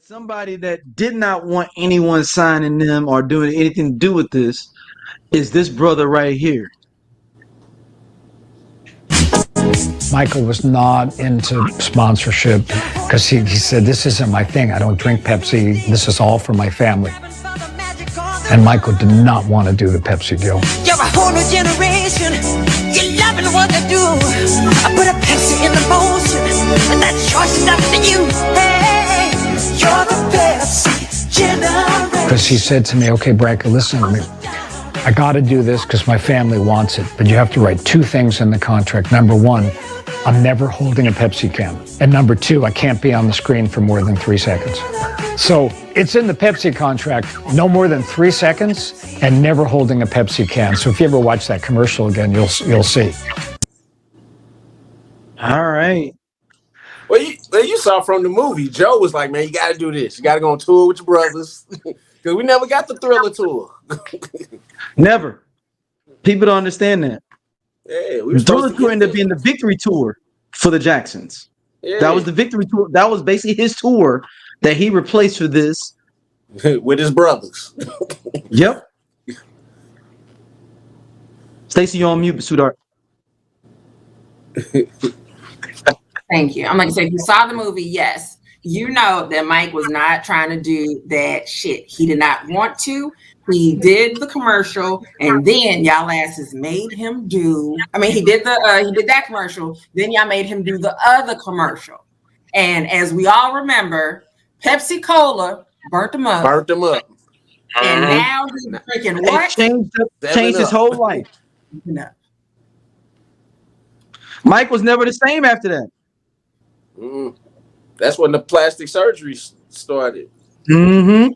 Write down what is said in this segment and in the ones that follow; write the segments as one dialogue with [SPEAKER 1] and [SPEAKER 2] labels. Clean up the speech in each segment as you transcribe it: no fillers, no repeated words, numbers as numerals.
[SPEAKER 1] Somebody that did not want anyone signing them or doing anything to do with this is this brother right here.
[SPEAKER 2] Michael was not into sponsorship because he said, this isn't my thing. I don't drink Pepsi. This is all for my family. And Michael did not want to do the Pepsi deal.
[SPEAKER 3] You're a whole new generation. You're loving what they do. I put a Pepsi in the motion, and that choice is up to you. Hey, you're the Pepsi generation.
[SPEAKER 2] Because he said to me, okay, Bracker, listen to me. I got to do this because my family wants it, but you have to write two things in the contract. Number one, I'm never holding a Pepsi can. And number two, I can't be on the screen for more than 3 seconds. So it's in the Pepsi contract, no more than 3 seconds and never holding a Pepsi can. So if you ever watch that commercial again, you'll see.
[SPEAKER 1] All right.
[SPEAKER 4] Well, you saw from the movie, Joe was like, man, you got to do this. You got to go on tour with your brothers. Because we never got the Thriller tour.
[SPEAKER 1] Never. People don't understand that.
[SPEAKER 4] Yeah, we
[SPEAKER 1] the Thriller tour ended up being the victory tour for the Jacksons. Yeah. That was the victory tour. That was basically his tour that he replaced for this.
[SPEAKER 4] With his brothers.
[SPEAKER 1] Yep. Stacey, you're on mute, sweetheart.
[SPEAKER 5] Thank you. I'm like, so if you saw the movie, yes, you know that Mike was not trying to do that shit. He did not want to. He did the commercial, and then y'all asses made him do. I mean, he did that commercial. Then y'all made him do the other commercial. And as we all remember, Pepsi Cola burnt him up. And now he's drinking what?
[SPEAKER 1] Changed his whole life. No. Mike was never the same after that.
[SPEAKER 4] That's when the plastic surgery started.
[SPEAKER 1] Mm-hmm.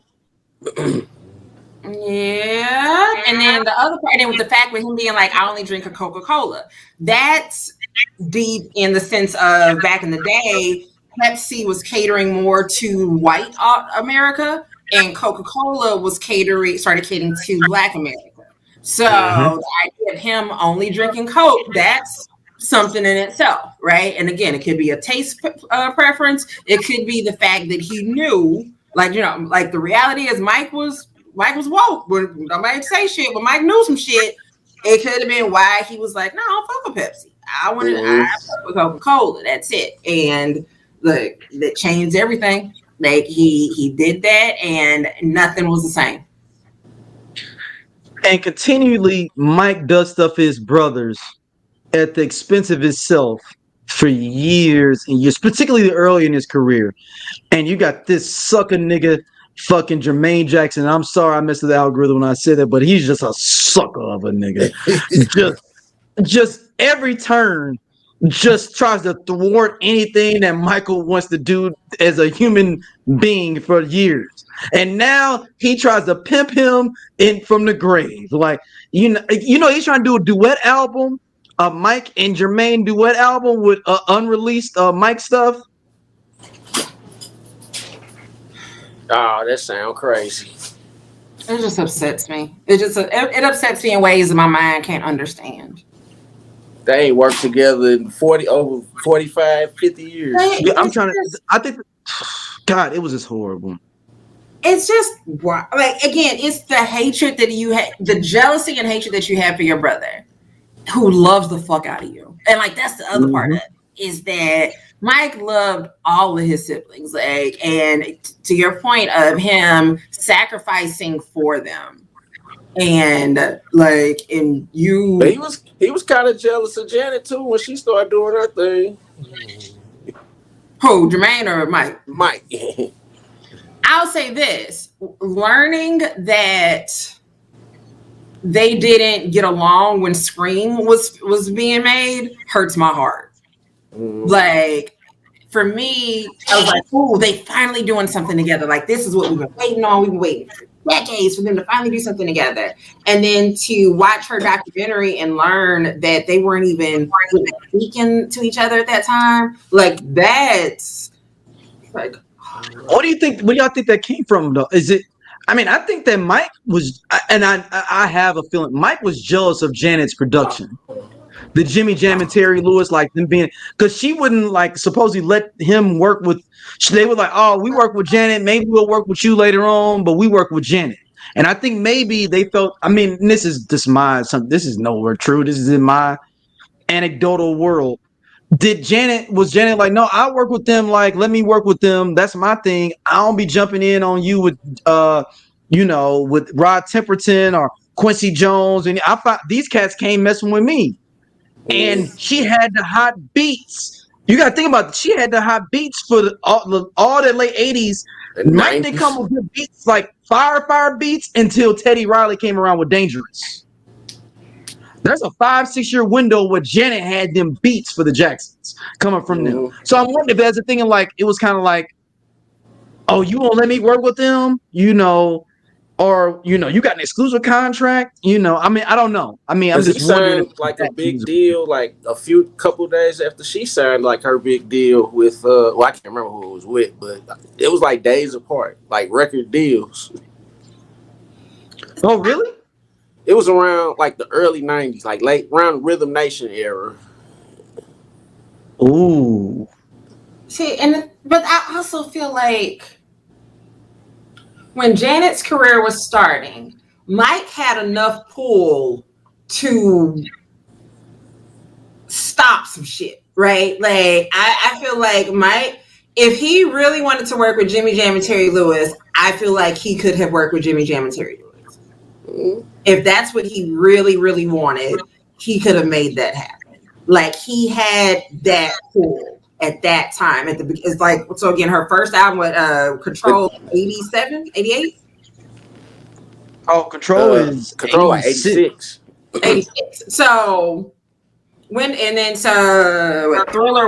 [SPEAKER 5] Yeah. And then the other part, and then with the fact with him being like, I only drink a Coca-Cola. That's deep in the sense of back in the day, Pepsi was catering more to white America, and Coca-Cola was started catering to Black America. So the idea of him only drinking Coke, that's something in itself, right? And again, it could be a taste preference. It could be the fact that he knew, like the reality is Mike was woke. Nobody say shit, but Mike knew some shit. It could have been why he was like, no, I don't fuck with Pepsi. I fuck with Coca-Cola. That's it. And look, that changed everything. Like he did that, and nothing was the same.
[SPEAKER 1] And continually, Mike does stuff for his brothers at the expense of himself for years and years, particularly early in his career. And you got this sucker nigga, fucking Jermaine Jackson. I'm sorry I messed with the algorithm when I said that, but he's just a sucker of a nigga. just every turn, just tries to thwart anything that Michael wants to do as a human being for years. And now he tries to pimp him in from the grave. Like, you know, he's trying to do a duet album. Mike and Jermaine duet album with unreleased Mike stuff.
[SPEAKER 4] Oh, that sounds crazy.
[SPEAKER 5] It just upsets me. It upsets me in ways that my mind can't understand.
[SPEAKER 4] They ain't worked together in 45, 50 years.
[SPEAKER 1] Yeah, I think, God, it was just horrible.
[SPEAKER 5] It's just like, again, it's the hatred that you have, the jealousy and hatred that you have for your brother, who loves the fuck out of you. And like, that's the other part of it, is that Mike loved all of his siblings. Like, and to your point of him sacrificing for them. And like, and you,
[SPEAKER 4] but he was kind of jealous of Janet too when she started doing her thing.
[SPEAKER 5] Who, Jermaine or Mike?
[SPEAKER 4] Mike.
[SPEAKER 5] I'll say this: learning that they didn't get along when Scream was being made hurts my heart. Like, for me, I was like, oh, they finally doing something together. Like, this is what we've been waiting on. We've been waiting for decades for them to finally do something together. And then to watch her documentary and learn that they weren't even speaking to each other at that time, like, that's like,
[SPEAKER 1] what do you think? Where y'all think that came from, though? Is it? I mean, I think that Mike was, and I have a feeling Mike was jealous of Janet's production. The Jimmy Jam and Terry Lewis, like them being, because she wouldn't like supposedly let him work with. They were like, oh, we work with Janet. Maybe we'll work with you later on, but we work with Janet. And I think maybe they felt. I mean, this is just my. This is nowhere true. This is in my anecdotal world. Was Janet like, no, I work with them, like let me work with them, that's my thing, I don't be jumping in on you with with Rod Temperton or Quincy Jones, and I thought these cats came messing with me. And she had the hot beats. You gotta think about it. She had the hot beats for all the late 80s. Mike didn't come with good beats like fire beats until Teddy Riley came around with Dangerous. There's a 5-6 year window where Janet had them beats for the Jacksons coming from them. So I'm wondering if there's a thing in like, it was kind of like, oh, you won't let me work with them, or you got an exclusive contract, I mean, I don't know. I mean, I'm just wondering
[SPEAKER 4] if like a big deal, like a couple days after she signed like her big deal with I can't remember who it was with, but it was like days apart, like record deals.
[SPEAKER 1] Oh, really?
[SPEAKER 4] It was around like the early 90s, like late around Rhythm Nation era.
[SPEAKER 1] Ooh.
[SPEAKER 5] See, but I also feel like when Janet's career was starting, Mike had enough pull to stop some shit, right? Like I feel like Mike, if he really wanted to work with Jimmy Jam and Terry Lewis, I feel like he could have worked with Jimmy Jam and Terry Lewis. If that's what he really, really wanted, he could have made that happen. Like he had that pull at that time. It's like, so again, her first album with Control 87, 88?
[SPEAKER 1] Oh, Control is
[SPEAKER 4] Control 86.
[SPEAKER 5] 86. So Thriller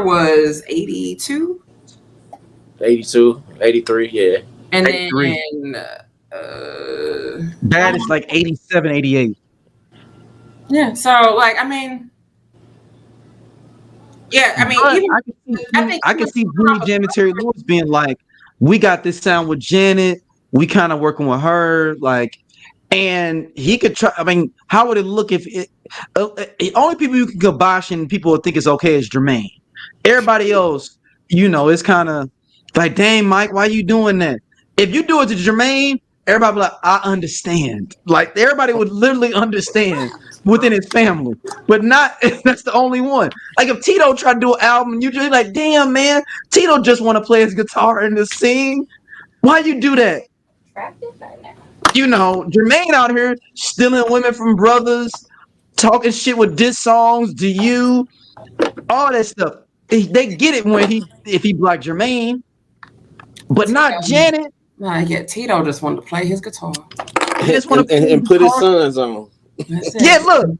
[SPEAKER 5] was 82?
[SPEAKER 4] 82, 83, yeah.
[SPEAKER 5] And
[SPEAKER 1] 83.
[SPEAKER 5] then
[SPEAKER 1] Bad is like 87, 88.
[SPEAKER 5] Yeah, so like I mean, yeah, I mean,
[SPEAKER 1] I can see Jimmy Jam and Terry Lewis being like, we got this sound with Janet, we kind of working with her, like, and he could try. I mean, how would it look if it? Only people you can kibosh and people would think it's okay is Jermaine. Everybody else, it's kind of like, dang, Mike, why you doing that? If you do it to Jermaine, everybody be like, I understand. Like everybody would literally understand within his family, but not that's the only one. Like if Tito tried to do an album, you just like, damn man, Tito just want to play his guitar and to sing. Why you do that? Jermaine out here stealing women from brothers, talking shit with diss songs to you, all that stuff. They get it if he like Jermaine, but not Janet.
[SPEAKER 5] Nah, yeah, Tito just wanted to play his guitar.
[SPEAKER 4] He just want to and put his sons on.
[SPEAKER 1] Yeah, look.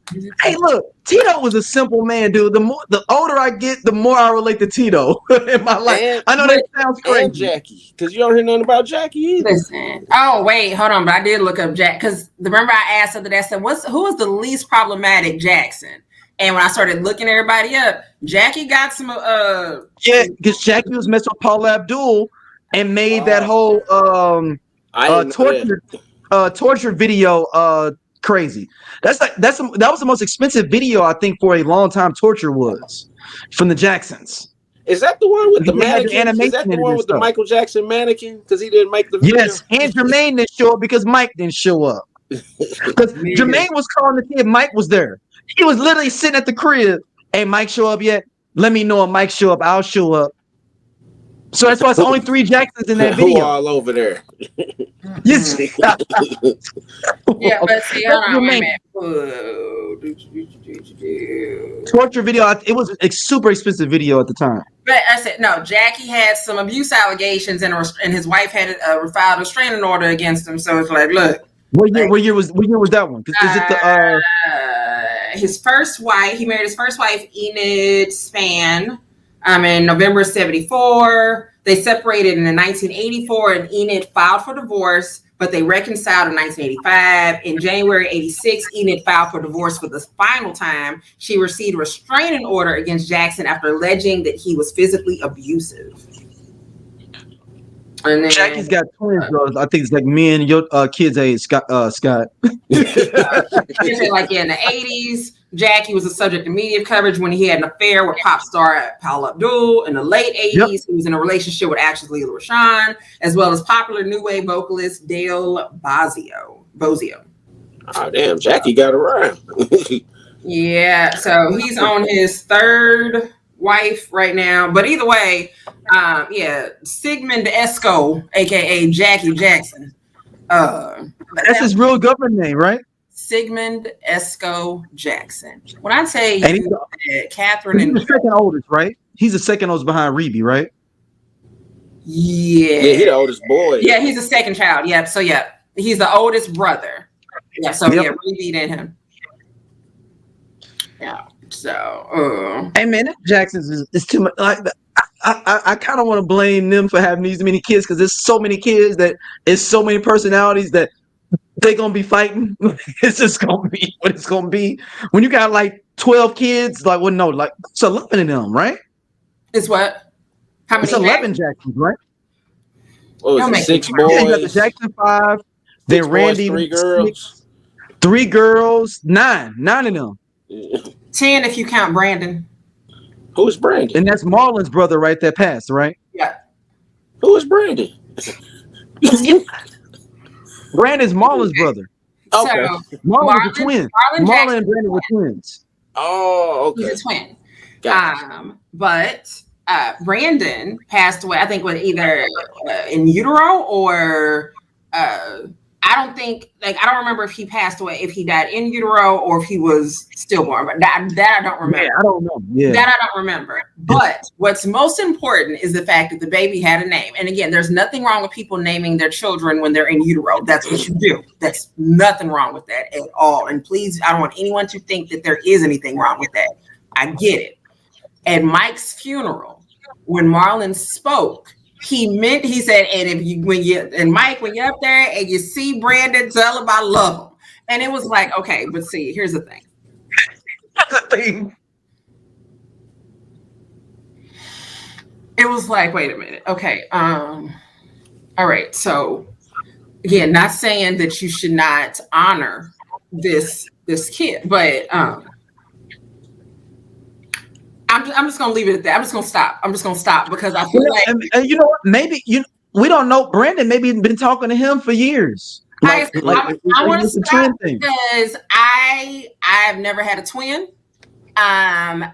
[SPEAKER 1] Hey, look. Tito was a simple man, dude. The older I get, the more I relate to Tito in my life. I know that sounds crazy.
[SPEAKER 4] And Jackie, because you don't hear nothing about Jackie either.
[SPEAKER 5] Listen. Oh, wait, hold on. But I did look up Jack, because remember I asked her that, I said, who is the least problematic Jackson? And when I started looking everybody up, Jackie got some
[SPEAKER 1] yeah, because Jackie was messing with Paula Abdul and made that whole torture video crazy. That was the most expensive video I think for a long time. Torture was from the Jacksons.
[SPEAKER 4] Is that the one with the mannequin? Is that the one with the Michael Jackson mannequin? Because he didn't make the video.
[SPEAKER 1] Yes, and Jermaine didn't show up because Mike didn't show up. Because Jermaine was calling to see if Mike was there. He was literally sitting at the crib. Hey, Mike show up yet? Let me know if Mike show up. I'll show up. So that's why it's only 3 Jacksons in that video.
[SPEAKER 4] Who all over there?
[SPEAKER 1] Yes.
[SPEAKER 5] Yeah, but see, hold on, wait a minute.
[SPEAKER 1] Torture video. It was a super expensive video at the time.
[SPEAKER 5] But I said no. Jackie had some abuse allegations, and his wife had filed a restraining order against him. So it's like, look.
[SPEAKER 1] What year was that one? Is it the
[SPEAKER 5] his first wife? He married his first wife, Enid Spann. In November of 1974. They separated in 1984, and Enid filed for divorce, but they reconciled in 1985. In January 1986, Enid filed for divorce for the final time. She received a restraining order against Jackson after alleging that he was physically abusive. And then
[SPEAKER 1] Jackie's got twins, though. I think it's like me and your kids' age, Scott.
[SPEAKER 5] like in the 80s, Jackie was the subject of media coverage when he had an affair with pop star Paula Abdul. In the late 80s, he was in a relationship with actress Lela Rochon, as well as popular new wave vocalist Dale Bozio.
[SPEAKER 4] Oh damn, Jackie got around.
[SPEAKER 5] Yeah, so he's on his third wife right now. But either way, Sigmund Esco, aka Jackie Jackson.
[SPEAKER 1] That's his real government name, right?
[SPEAKER 5] Sigmund Esco Jackson. When I say
[SPEAKER 1] And
[SPEAKER 5] Catherine
[SPEAKER 1] he's
[SPEAKER 5] and
[SPEAKER 1] the second oldest, right? He's the second oldest behind Reby, right?
[SPEAKER 5] Yeah,
[SPEAKER 4] he the oldest boy.
[SPEAKER 5] Yeah, he's the second child. Yep. So he's the oldest brother. Yeah. So Reby and him. Yeah. So.
[SPEAKER 1] Hey man, that Jackson's is too much. Like, I kind of want to blame them for having these many kids because there's so many kids that it's so many personalities that they're gonna be fighting. It's just gonna be what it's gonna be. When you got like 12 kids, like it's 11 of them, right?
[SPEAKER 5] It's what? How many?
[SPEAKER 1] It's 11 Jacksons, right?
[SPEAKER 4] What was it, 6 boys?
[SPEAKER 1] Yeah, you got the Jackson 5. Then Randy,
[SPEAKER 4] 3 girls.
[SPEAKER 1] 3 girls, 9 of them.
[SPEAKER 5] 10 if you count Brandon.
[SPEAKER 4] Who is Brandon?
[SPEAKER 1] And that's Marlon's brother, right? That passed, right?
[SPEAKER 5] Yeah.
[SPEAKER 4] Who is Brandon?
[SPEAKER 1] Brandon's Marlon's brother.
[SPEAKER 4] Okay.
[SPEAKER 5] So,
[SPEAKER 1] Marlon's a twin. Marlon and
[SPEAKER 5] Jackson,
[SPEAKER 1] Brandon were twins.
[SPEAKER 4] Oh, okay.
[SPEAKER 5] He's a twin.
[SPEAKER 4] Gotcha.
[SPEAKER 5] But Brandon passed away, I think, with either in utero or I don't remember if he passed away, if he died in utero or if he was stillborn. But that I don't remember.
[SPEAKER 1] Yeah, I don't know. Yeah.
[SPEAKER 5] That I don't remember. But what's most important is the fact that the baby had a name. And again, there's nothing wrong with people naming their children when they're in utero. That's what you do. That's nothing wrong with that at all. And please, I don't want anyone to think that there is anything wrong with that. I get it. At Mike's funeral, when Marlon spoke, he said, and when you're up there and you see Brandon, tell him I love him. And it was like, okay, but see, here's the thing. It was like, wait a minute. Okay. All right. So again, not saying that you should not honor this kid, but I'm just gonna leave it at that. I'm just gonna stop because I feel like,
[SPEAKER 1] and you know what? Maybe we don't know. Brandon maybe been talking to him for years.
[SPEAKER 5] I want to stop because I've never had a twin. I've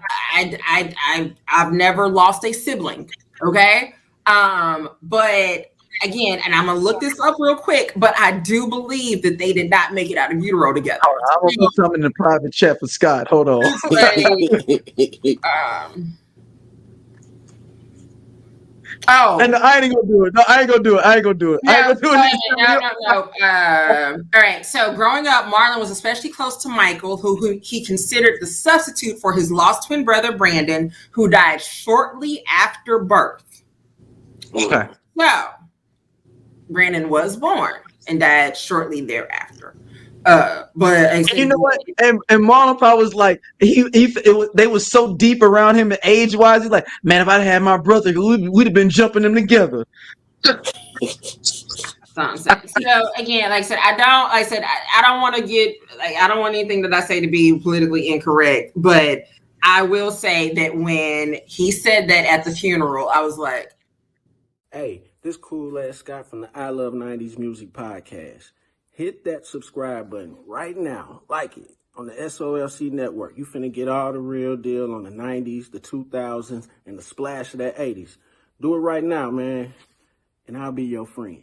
[SPEAKER 5] never lost a sibling. Okay. But again, and I'm gonna look this up real quick, but I do believe that they did not make it out of utero together.
[SPEAKER 1] I will put something in the private chat for Scott. Hold on. And I ain't gonna do it. No, I ain't gonna do it.
[SPEAKER 5] No. All right. So growing up, Marlon was especially close to Michael, who he considered the substitute for his lost twin brother, Brandon, who died shortly after birth.
[SPEAKER 1] Okay.
[SPEAKER 5] So Brandon was born and died shortly thereafter. But
[SPEAKER 1] you know what? And Marlon probably was like, they was so deep around him age wise. He's like, man, if I had my brother, we'd have been jumping them together.
[SPEAKER 5] So again, like I said, I don't want to get I don't want anything that I say to be politically incorrect, but I will say that when he said that at the funeral, I was like,
[SPEAKER 6] hey, this cool ass Scott from the I Love 90s Music Podcast. Hit that subscribe button right now. Like it on the SOLC Network. You finna get all the real deal on the 90s, the 2000s, and the splash of that 80s. Do it right now, man, and I'll be your friend.